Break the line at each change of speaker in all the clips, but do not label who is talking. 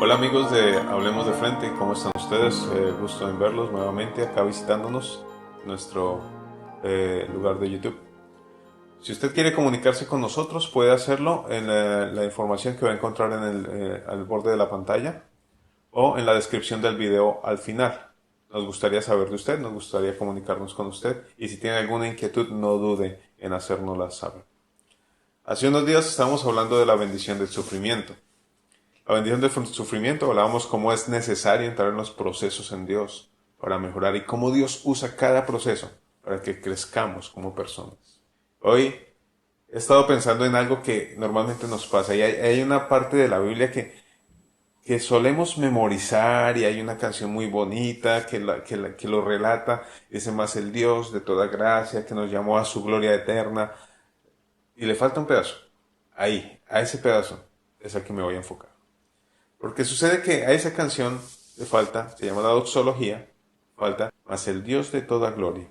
Hola amigos de Hablemos de Frente, ¿cómo están ustedes? Gusto en verlos nuevamente acá visitándonos en nuestro lugar de YouTube. Si usted quiere comunicarse con nosotros, puede hacerlo en la información que va a encontrar al borde de la pantalla o en la descripción del video al final. Nos gustaría saber de usted, nos gustaría comunicarnos con usted y si tiene alguna inquietud no dude en hacérnosla saber. Hace unos días estábamos hablando de la bendición del sufrimiento. La bendición del sufrimiento, hablábamos cómo es necesario entrar en los procesos en Dios para mejorar y cómo Dios usa cada proceso para que crezcamos como personas. Hoy he estado pensando en algo que normalmente nos pasa y hay una parte de la Biblia que solemos memorizar y hay una canción muy bonita que lo relata, dice más el Dios de toda gracia que nos llamó a su gloria eterna y le falta un pedazo. Ahí, a ese pedazo es al que me voy a enfocar. Porque sucede que a esa canción le falta, se llama la doxología, falta, mas el Dios de toda gloria,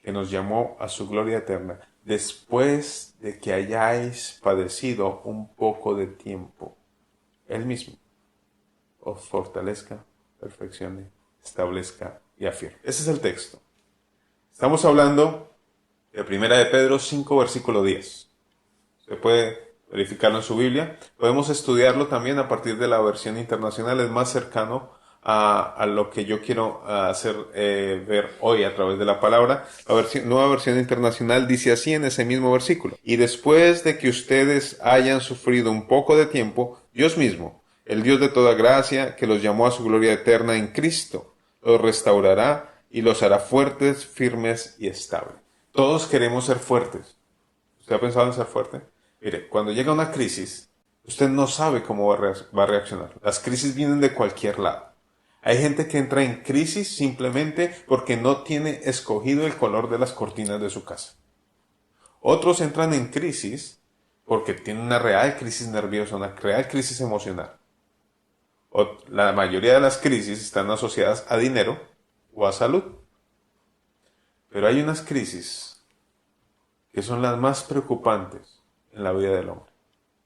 que nos llamó a su gloria eterna, después de que hayáis padecido un poco de tiempo, Él mismo os fortalezca, perfeccione, establezca y afirme. Ese es el texto. Estamos hablando de 1 de Pedro 5, versículo 10. Se puede verificarlo en su Biblia. Podemos estudiarlo también a partir de la versión internacional. Es más cercano a lo que yo quiero hacer ver hoy a través de la palabra. La nueva versión internacional dice así en ese mismo versículo. Y después de que ustedes hayan sufrido un poco de tiempo, Dios mismo, el Dios de toda gracia, que los llamó a su gloria eterna en Cristo, los restaurará y los hará fuertes, firmes y estables. Todos queremos ser fuertes. ¿Usted ha pensado en ser fuerte? Mire, cuando llega una crisis, usted no sabe cómo va a reaccionar. Las crisis vienen de cualquier lado. Hay gente que entra en crisis simplemente porque no tiene escogido el color de las cortinas de su casa. Otros entran en crisis porque tienen una real crisis nerviosa, una real crisis emocional. La mayoría de las crisis están asociadas a dinero o a salud. Pero hay unas crisis que son las más preocupantes en la vida del hombre.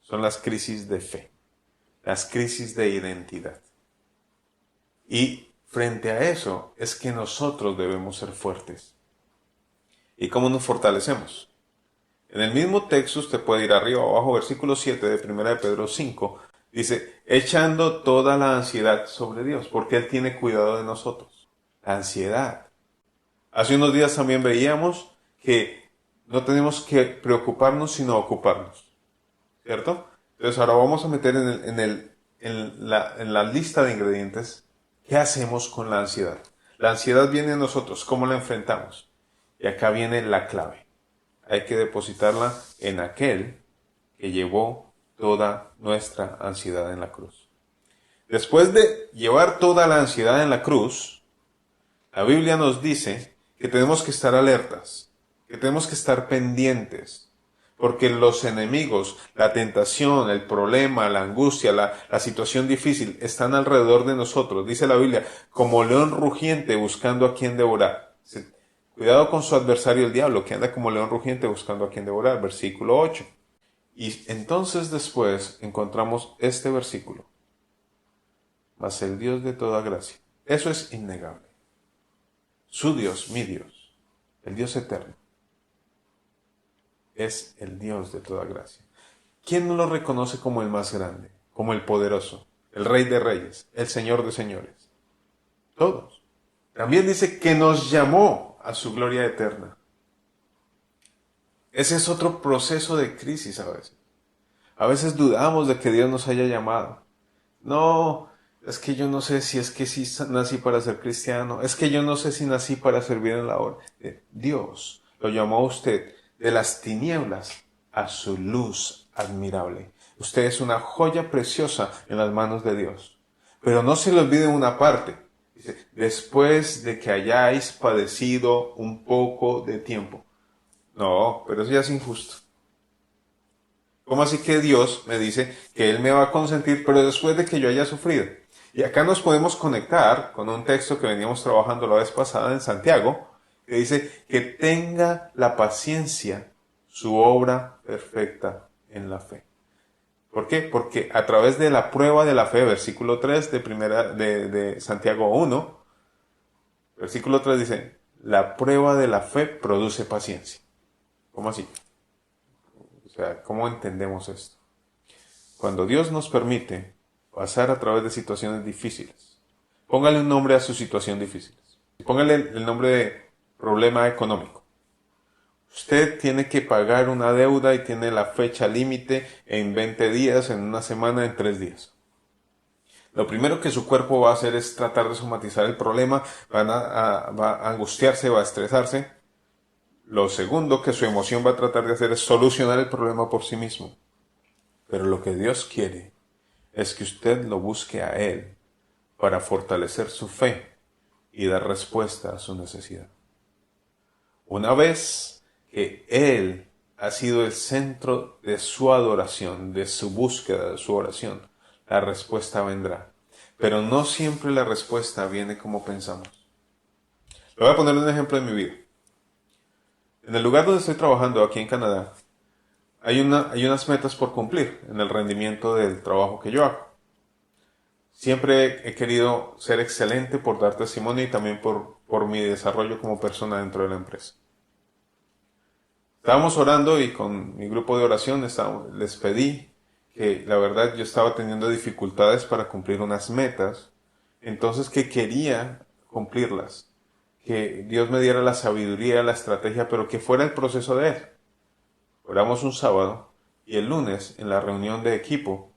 Son las crisis de fe, las crisis de identidad. Y frente a eso es que nosotros debemos ser fuertes. ¿Y cómo nos fortalecemos? En el mismo texto, usted puede ir arriba o abajo, versículo 7 de 1 de Pedro 5, dice, echando toda la ansiedad sobre Dios, porque Él tiene cuidado de nosotros. La ansiedad. Hace unos días también veíamos que no tenemos que preocuparnos sino ocuparnos. ¿Cierto? Entonces ahora vamos a meter en la lista de ingredientes qué hacemos con la ansiedad. La ansiedad viene a nosotros, ¿cómo la enfrentamos? Y acá viene la clave. Hay que depositarla en aquel que llevó toda nuestra ansiedad en la cruz. Después de llevar toda la ansiedad en la cruz, la Biblia nos dice que tenemos que estar alertas, que tenemos que estar pendientes, porque los enemigos, la tentación, el problema, la angustia, la situación difícil están alrededor de nosotros. Dice la Biblia, como león rugiente buscando a quien devorar. Cuidado con su adversario el diablo, que anda como león rugiente buscando a quien devorar. Versículo 8. Y entonces después encontramos este versículo. Mas el Dios de toda gracia. Eso es innegable. Su Dios, mi Dios, el Dios eterno, es el Dios de toda gracia. ¿Quién no lo reconoce como el más grande, como el poderoso, el Rey de Reyes, el Señor de Señores? Todos. También dice que nos llamó a su gloria eterna. Ese es otro proceso de crisis a veces. A veces dudamos de que Dios nos haya llamado. No, es que yo no sé si es que sí nací para ser cristiano. Es que yo no sé si nací para servir en la obra. Dios lo llamó a usted de las tinieblas a su luz admirable. Usted es una joya preciosa en las manos de Dios. Pero no se le olvide una parte. Dice, después de que hayáis padecido un poco de tiempo. No, pero eso ya es injusto. ¿Cómo así que Dios me dice que Él me va a consentir, pero después de que yo haya sufrido? Y acá nos podemos conectar con un texto que veníamos trabajando la vez pasada en Santiago, que dice que tenga la paciencia su obra perfecta en la fe. ¿Por qué? Porque a través de la prueba de la fe, versículo 3 de Santiago 1, versículo 3 dice, la prueba de la fe produce paciencia. ¿Cómo así? O sea, ¿cómo entendemos esto? Cuando Dios nos permite pasar a través de situaciones difíciles, póngale un nombre a su situación difícil. Póngale el nombre de problema económico. Usted tiene que pagar una deuda y tiene la fecha límite en 20 días, en una semana, en 3 días. Lo primero que su cuerpo va a hacer es tratar de somatizar el problema, va a angustiarse, va a estresarse. Lo segundo que su emoción va a tratar de hacer es solucionar el problema por sí mismo. Pero lo que Dios quiere es que usted lo busque a Él para fortalecer su fe y dar respuesta a su necesidad. Una vez que Él ha sido el centro de su adoración, de su búsqueda, de su oración, la respuesta vendrá. Pero no siempre la respuesta viene como pensamos. Le voy a poner un ejemplo de mi vida. En el lugar donde estoy trabajando, aquí en Canadá, hay unas metas por cumplir en el rendimiento del trabajo que yo hago. Siempre he querido ser excelente por dar testimonio y también por mi desarrollo como persona dentro de la empresa. Estábamos orando y con mi grupo de oración les pedí que la verdad yo estaba teniendo dificultades para cumplir unas metas, entonces que quería cumplirlas, que Dios me diera la sabiduría, la estrategia, pero que fuera el proceso de Él. Oramos un sábado y el lunes en la reunión de equipo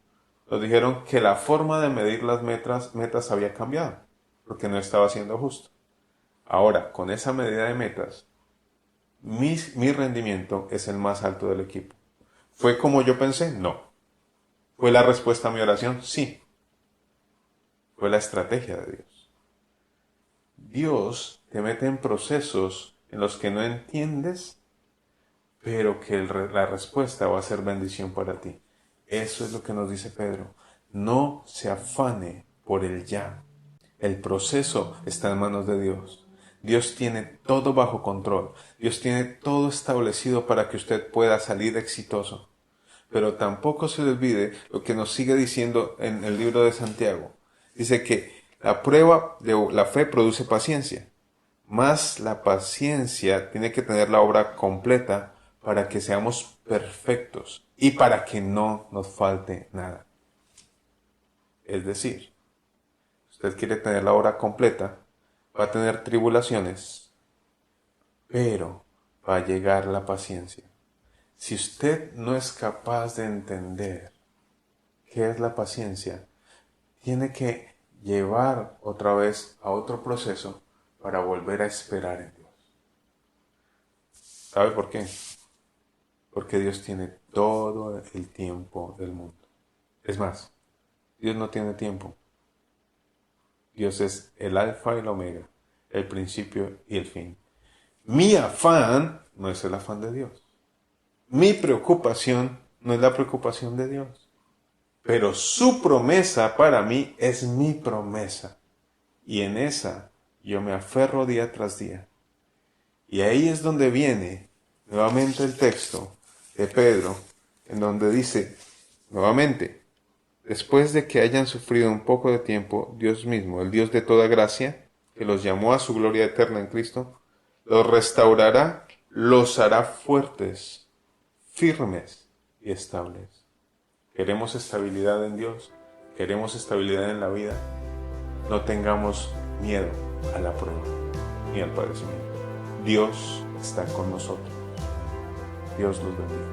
nos dijeron que la forma de medir las metas había cambiado, porque no estaba siendo justo. Ahora, con esa medida de metas, mi rendimiento es el más alto del equipo. ¿Fue como yo pensé? No. ¿Fue la respuesta a mi oración? Sí. Fue la estrategia de Dios. Dios te mete en procesos en los que no entiendes, pero que la respuesta va a ser bendición para ti. Eso es lo que nos dice Pedro. No se afane por el ya. El proceso está en manos de Dios. Dios tiene todo bajo control. Dios tiene todo establecido para que usted pueda salir exitoso. Pero tampoco se le olvide lo que nos sigue diciendo en el libro de Santiago. Dice que la prueba de la fe produce paciencia. Más la paciencia tiene que tener la obra completa para que seamos perfectos y para que no nos falte nada. Es decir, usted quiere tener la obra completa, va a tener tribulaciones, pero va a llegar la paciencia. Si usted no es capaz de entender qué es la paciencia, tiene que llevar otra vez a otro proceso para volver a esperar en Dios. ¿Sabe por qué? Porque Dios tiene todo el tiempo del mundo. Es más, Dios no tiene tiempo. Dios es el alfa y el omega, el principio y el fin. Mi afán no es el afán de Dios. Mi preocupación no es la preocupación de Dios. Pero su promesa para mí es mi promesa. Y en esa yo me aferro día tras día. Y ahí es donde viene nuevamente el texto de Pedro, en donde dice, nuevamente, después de que hayan sufrido un poco de tiempo, Dios mismo, el Dios de toda gracia, que los llamó a su gloria eterna en Cristo, los restaurará, los hará fuertes, firmes y estables. Queremos estabilidad en Dios, queremos estabilidad en la vida. No tengamos miedo a la prueba ni al padecimiento. Dios está con nosotros. Dios los bendiga.